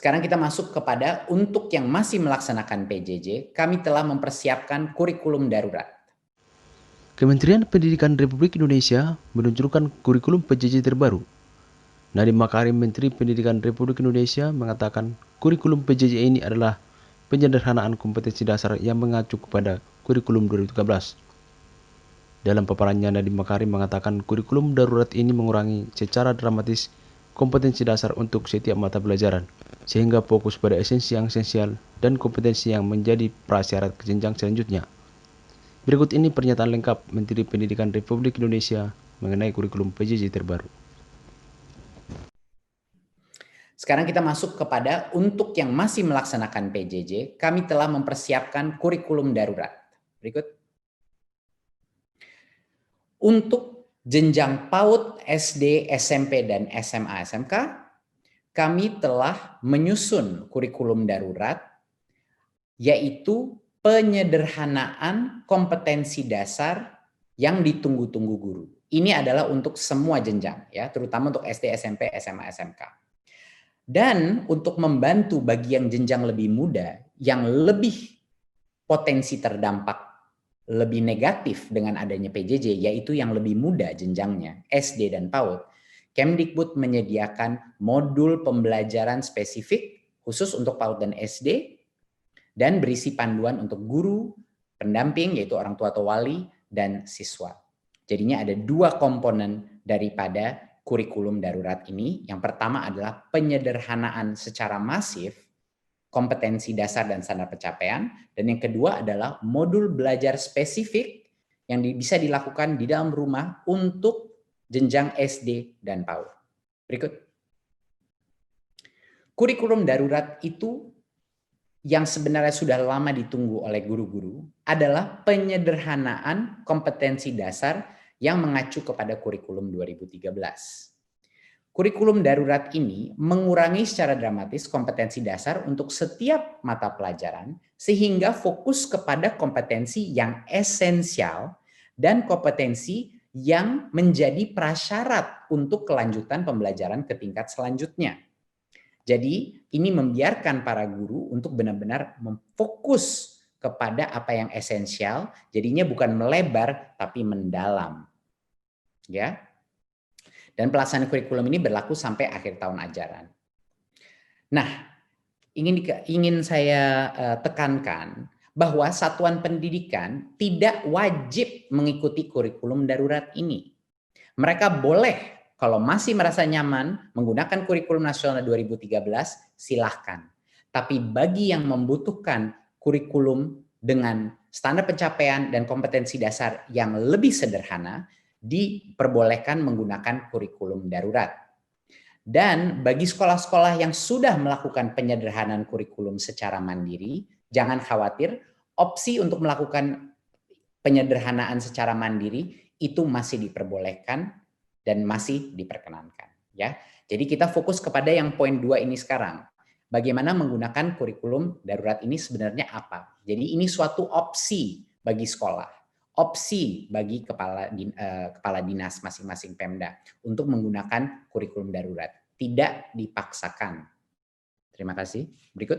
Sekarang kita masuk kepada untuk yang masih melaksanakan PJJ, kami telah mempersiapkan kurikulum darurat. Kementerian Pendidikan Republik Indonesia meluncurkan kurikulum PJJ terbaru. Nadiem Makarim, Menteri Pendidikan Republik Indonesia, mengatakan kurikulum PJJ ini adalah penyederhanaan kompetensi dasar yang mengacu kepada kurikulum 2013. Dalam paparannya, Nadiem Makarim mengatakan kurikulum darurat ini mengurangi secara dramatis kompetensi dasar untuk setiap mata pelajaran, sehingga fokus pada esensi yang esensial dan kompetensi yang menjadi prasyarat ke jenjang selanjutnya. Berikut ini pernyataan lengkap Menteri Pendidikan Republik Indonesia mengenai kurikulum PJJ terbaru. Sekarang kita masuk kepada untuk yang masih melaksanakan PJJ, kami telah mempersiapkan kurikulum darurat. Berikut. Untuk jenjang PAUD, SD, SMP, dan SMA, SMK, kami telah menyusun kurikulum darurat, yaitu penyederhanaan kompetensi dasar yang ditunggu-tunggu guru. Ini adalah untuk semua jenjang, ya, terutama untuk SD, SMP, SMA, SMK. Dan untuk membantu bagi yang jenjang lebih muda, yang lebih potensi terdampak lebih negatif dengan adanya PJJ, yaitu yang lebih muda jenjangnya, SD dan PAUD, Kemdikbud menyediakan modul pembelajaran spesifik khusus untuk PAUD dan SD, dan berisi panduan untuk guru, pendamping, yaitu orang tua atau wali, dan siswa. Jadinya ada dua komponen daripada kurikulum darurat ini. Yang pertama adalah penyederhanaan secara masif kompetensi dasar dan standar pencapaian, dan yang kedua adalah modul belajar spesifik yang bisa dilakukan di dalam rumah untuk jenjang SD dan PAUD. Berikut. Kurikulum darurat itu yang sebenarnya sudah lama ditunggu oleh guru-guru adalah penyederhanaan kompetensi dasar yang mengacu kepada kurikulum 2013. Kurikulum darurat ini mengurangi secara dramatis kompetensi dasar untuk setiap mata pelajaran sehingga fokus kepada kompetensi yang esensial dan kompetensi yang menjadi prasyarat untuk kelanjutan pembelajaran ke tingkat selanjutnya. Jadi ini membiarkan para guru untuk benar-benar memfokus kepada apa yang esensial, jadinya bukan melebar tapi mendalam. Ya. Dan pelaksanaan kurikulum ini berlaku sampai akhir tahun ajaran. Nah, ingin saya tekankan bahwa satuan pendidikan tidak wajib mengikuti kurikulum darurat ini. Mereka boleh, kalau masih merasa nyaman menggunakan kurikulum nasional 2013, silahkan. Tapi bagi yang membutuhkan kurikulum dengan standar pencapaian dan kompetensi dasar yang lebih sederhana, diperbolehkan menggunakan kurikulum darurat. Dan bagi sekolah-sekolah yang sudah melakukan penyederhanaan kurikulum secara mandiri, jangan khawatir, opsi untuk melakukan penyederhanaan secara mandiri itu masih diperbolehkan dan masih diperkenankan. Ya, jadi kita fokus kepada yang poin 2 ini sekarang. Bagaimana menggunakan kurikulum darurat ini sebenarnya apa? Jadi ini suatu opsi bagi sekolah. Opsi bagi kepala dinas masing-masing Pemda untuk menggunakan kurikulum darurat, tidak dipaksakan. Terima kasih. Berikut.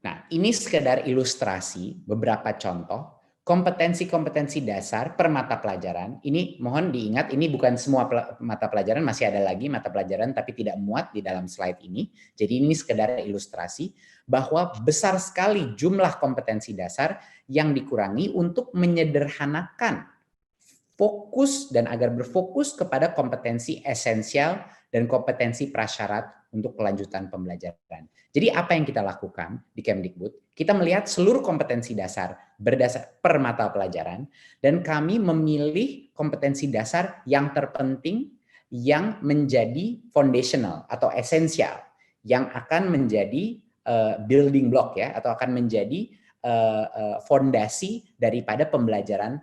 Nah, ini sekedar ilustrasi beberapa contoh kompetensi-kompetensi dasar per mata pelajaran. Ini mohon diingat, ini bukan semua mata pelajaran, masih ada lagi mata pelajaran tapi tidak muat di dalam slide ini. Jadi ini sekedar ilustrasi bahwa besar sekali jumlah kompetensi dasar yang dikurangi untuk menyederhanakan fokus dan agar berfokus kepada kompetensi esensial dan kompetensi prasyarat untuk kelanjutan pembelajaran. Jadi apa yang kita lakukan di Kemdikbud? Kita melihat seluruh kompetensi dasar berdasar per mata pelajaran dan kami memilih kompetensi dasar yang terpenting yang menjadi foundational atau esensial yang akan menjadi building block ya atau akan menjadi fondasi daripada pembelajaran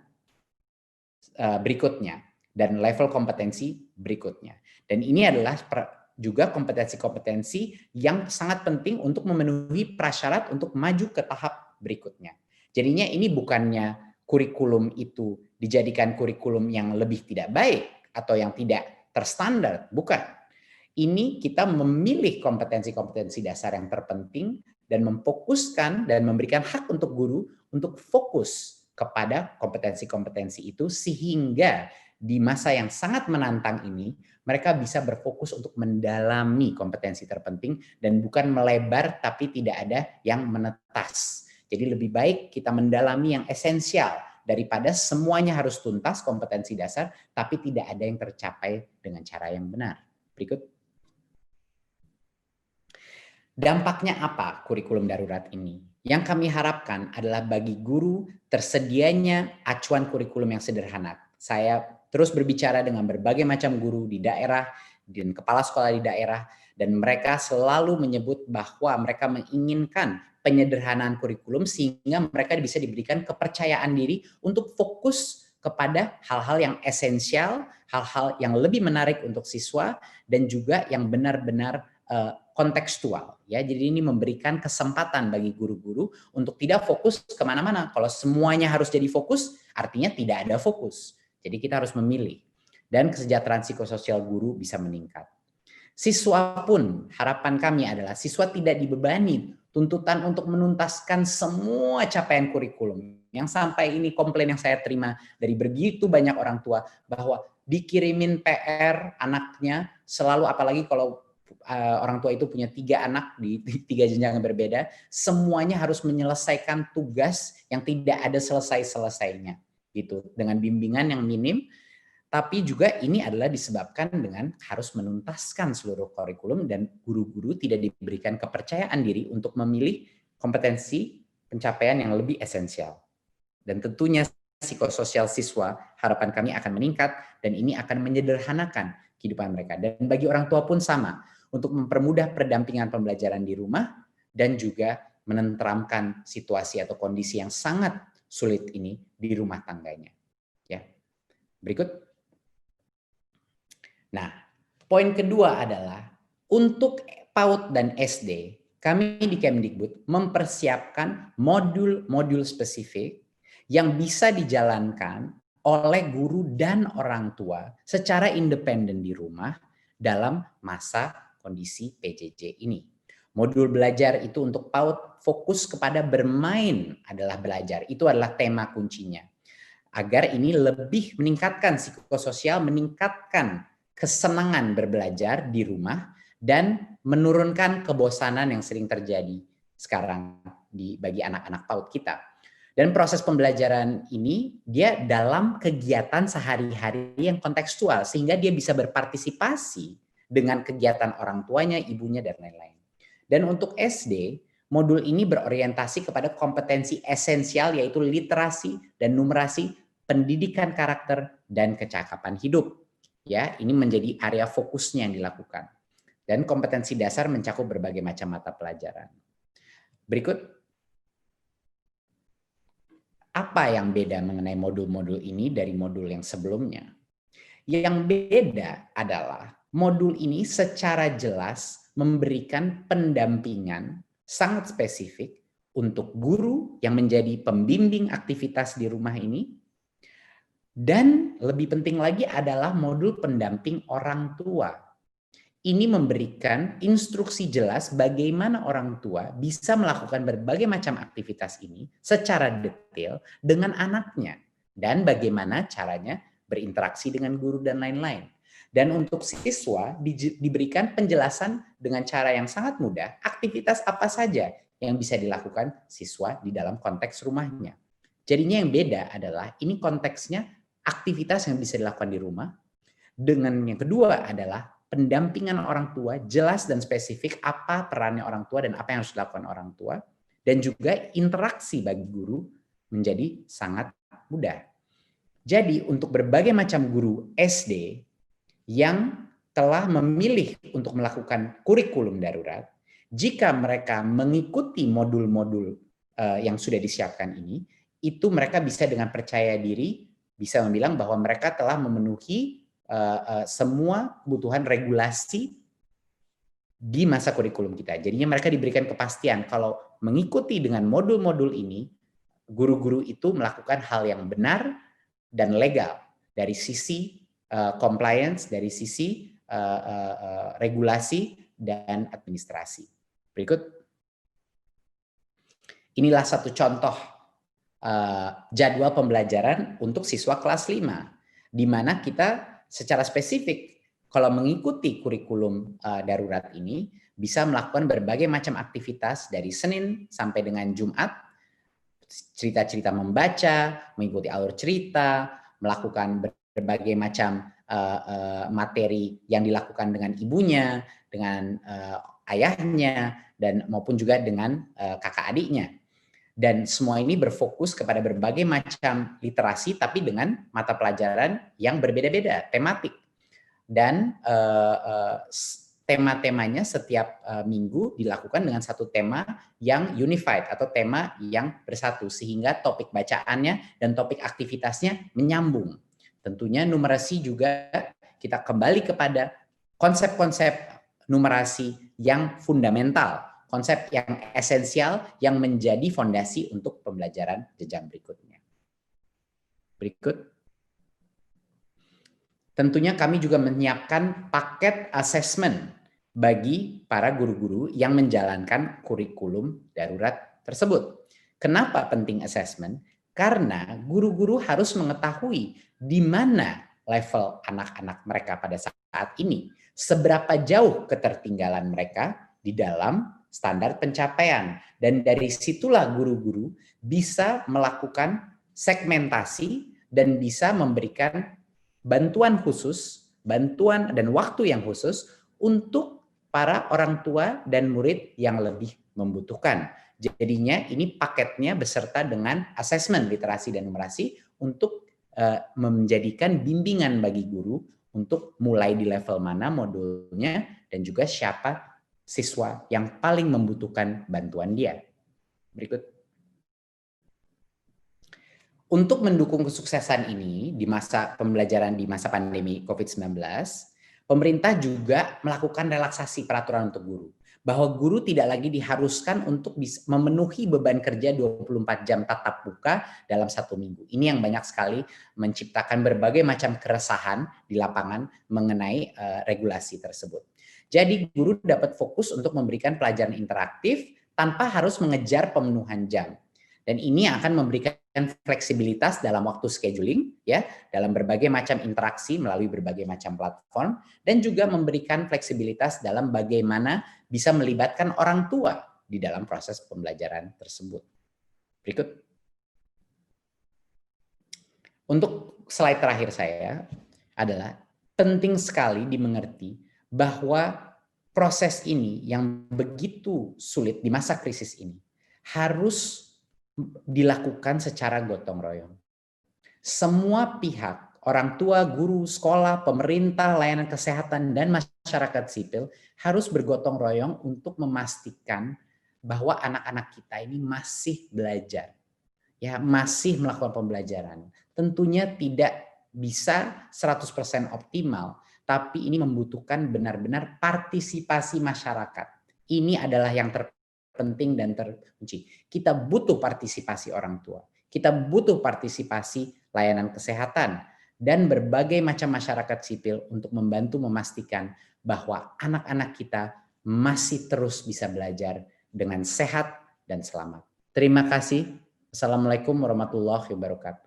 berikutnya dan level kompetensi berikutnya. Dan ini adalah juga kompetensi-kompetensi yang sangat penting untuk memenuhi prasyarat untuk maju ke tahap berikutnya. Jadinya ini bukannya kurikulum itu dijadikan kurikulum yang lebih tidak baik atau yang tidak terstandar, bukan. ini kita memilih kompetensi-kompetensi dasar yang terpenting dan memfokuskan dan memberikan hak untuk guru untuk fokus kepada kompetensi-kompetensi itu, sehingga di masa yang sangat menantang ini mereka bisa berfokus untuk mendalami kompetensi terpenting dan bukan melebar tapi tidak ada yang menetas. Jadi lebih baik kita mendalami yang esensial daripada semuanya harus tuntas kompetensi dasar tapi tidak ada yang tercapai dengan cara yang benar. Berikut. Dampaknya apa kurikulum darurat ini? Yang kami harapkan adalah bagi guru tersedianya acuan kurikulum yang sederhana. Saya terus berbicara dengan berbagai macam guru di daerah dan kepala sekolah di daerah, dan mereka selalu menyebut bahwa mereka menginginkan penyederhanaan kurikulum sehingga mereka bisa diberikan kepercayaan diri untuk fokus kepada hal-hal yang esensial, hal-hal yang lebih menarik untuk siswa, dan juga yang benar-benar kontekstual, ya. Jadi ini memberikan kesempatan bagi guru-guru untuk tidak fokus kemana-mana. Kalau semuanya harus jadi fokus, artinya tidak ada fokus. Jadi kita harus memilih, dan kesejahteraan psikososial guru bisa meningkat. Siswa pun, harapan kami adalah siswa tidak dibebani tuntutan untuk menuntaskan semua capaian kurikulum. Yang sampai ini komplain yang saya terima dari begitu banyak orang tua, bahwa dikirimin PR anaknya selalu, apalagi kalau orang tua itu punya 3 anak di 3 jenjang yang berbeda, semuanya harus menyelesaikan tugas yang tidak ada selesai-selesainya, gitu, dengan bimbingan yang minim. Tapi juga ini adalah disebabkan dengan harus menuntaskan seluruh kurikulum dan guru-guru tidak diberikan kepercayaan diri untuk memilih kompetensi pencapaian yang lebih esensial. Dan tentunya psikososial siswa harapan kami akan meningkat, dan ini akan menyederhanakan kehidupan mereka. Dan bagi orang tua pun sama, untuk mempermudah pendampingan pembelajaran di rumah dan juga menenteramkan situasi atau kondisi yang sangat sulit ini di rumah tangganya. Ya. Berikut. Nah, poin kedua adalah untuk PAUD dan SD, kami di Kemdikbud mempersiapkan modul-modul spesifik yang bisa dijalankan oleh guru dan orang tua secara independen di rumah dalam masa kondisi PJJ ini. Modul belajar itu untuk PAUD fokus kepada bermain adalah belajar. Itu adalah tema kuncinya. Agar ini lebih meningkatkan psikososial, meningkatkan kesenangan berbelajar di rumah, dan menurunkan kebosanan yang sering terjadi sekarang bagi anak-anak PAUD kita. Dan proses pembelajaran ini dia dalam kegiatan sehari-hari yang kontekstual, sehingga dia bisa berpartisipasi dengan kegiatan orang tuanya, ibunya, dan lain-lain. Dan untuk SD, modul ini berorientasi kepada kompetensi esensial, yaitu literasi dan numerasi, pendidikan karakter, dan kecakapan hidup. Ya, ini menjadi area fokusnya yang dilakukan. Dan kompetensi dasar mencakup berbagai macam mata pelajaran. Berikut. Apa yang beda mengenai modul-modul ini dari modul yang sebelumnya? Yang beda adalah modul ini secara jelas memberikan pendampingan sangat spesifik untuk guru yang menjadi pembimbing aktivitas di rumah ini, dan lebih penting lagi adalah modul pendamping orang tua. Ini memberikan instruksi jelas bagaimana orang tua bisa melakukan berbagai macam aktivitas ini secara detail dengan anaknya, dan bagaimana caranya berinteraksi dengan guru dan lain-lain. Dan untuk siswa diberikan penjelasan dengan cara yang sangat mudah, aktivitas apa saja yang bisa dilakukan siswa di dalam konteks rumahnya. Jadinya yang beda adalah ini konteksnya aktivitas yang bisa dilakukan di rumah, dengan yang kedua adalah pendampingan orang tua, jelas dan spesifik apa perannya orang tua dan apa yang harus dilakukan orang tua, dan juga interaksi bagi guru menjadi sangat mudah. Jadi untuk berbagai macam guru SD yang telah memilih untuk melakukan kurikulum darurat, jika mereka mengikuti modul-modul yang sudah disiapkan ini, itu mereka bisa dengan percaya diri bisa membilang bahwa mereka telah memenuhi semua kebutuhan regulasi di masa kurikulum kita. Jadinya mereka diberikan kepastian kalau mengikuti dengan modul-modul ini, guru-guru itu melakukan hal yang benar dan legal dari sisi compliance, dari sisi regulasi dan administrasi. Berikut. Inilah satu contoh jadwal pembelajaran untuk siswa kelas 5, di mana kita secara spesifik kalau mengikuti kurikulum darurat ini bisa melakukan berbagai macam aktivitas dari Senin sampai dengan Jumat, cerita-cerita membaca, mengikuti alur cerita, melakukan berbagai macam materi yang dilakukan dengan ibunya, dengan ayahnya, dan maupun juga dengan kakak adiknya. Dan semua ini berfokus kepada berbagai macam literasi, tapi dengan mata pelajaran yang berbeda-beda, tematik. Dan tema-temanya setiap minggu dilakukan dengan satu tema yang unified atau tema yang bersatu, sehingga topik bacaannya dan topik aktivitasnya menyambung. Tentunya numerasi juga kita kembali kepada konsep-konsep numerasi yang fundamental, konsep yang esensial yang menjadi fondasi untuk pembelajaran jenjang berikutnya. Berikut. Tentunya kami juga menyiapkan paket assessment bagi para guru-guru yang menjalankan kurikulum darurat tersebut. Kenapa penting assessment? Karena guru-guru harus mengetahui di mana level anak-anak mereka pada saat ini, seberapa jauh ketertinggalan mereka di dalam standar pencapaian. Dan dari situlah guru-guru bisa melakukan segmentasi dan bisa memberikan bantuan khusus, bantuan dan waktu yang khusus untuk para orang tua dan murid yang lebih membutuhkan. Jadinya ini paketnya beserta dengan asesmen literasi dan numerasi untuk menjadikan bimbingan bagi guru untuk mulai di level mana modulnya dan juga siapa siswa yang paling membutuhkan bantuan dia. Berikut. Untuk mendukung kesuksesan ini di masa pembelajaran di masa pandemi COVID-19, pemerintah juga melakukan relaksasi peraturan untuk guru. Bahwa guru tidak lagi diharuskan untuk memenuhi beban kerja 24 jam tatap muka dalam 1 minggu. Ini yang banyak sekali menciptakan berbagai macam keresahan di lapangan mengenai regulasi tersebut. Jadi guru dapat fokus untuk memberikan pelajaran interaktif tanpa harus mengejar pemenuhan jam. Dan ini akan memberikan fleksibilitas dalam waktu scheduling, ya, dalam berbagai macam interaksi melalui berbagai macam platform, dan juga memberikan fleksibilitas dalam bagaimana bisa melibatkan orang tua di dalam proses pembelajaran tersebut. Berikut. Untuk slide terakhir saya adalah penting sekali dimengerti bahwa proses ini yang begitu sulit di masa krisis ini harus dilakukan secara gotong royong. Semua pihak, orang tua, guru, sekolah, pemerintah, layanan kesehatan, dan masyarakat sipil harus bergotong royong untuk memastikan bahwa anak-anak kita ini masih belajar, ya, masih melakukan pembelajaran. Tentunya tidak bisa 100% optimal, tapi ini membutuhkan benar-benar partisipasi masyarakat. Ini adalah yang terpenting dan terkunci. Kita butuh partisipasi orang tua, kita butuh partisipasi layanan kesehatan, dan berbagai macam masyarakat sipil untuk membantu memastikan bahwa anak-anak kita masih terus bisa belajar dengan sehat dan selamat. Terima kasih. Assalamualaikum warahmatullahi wabarakatuh.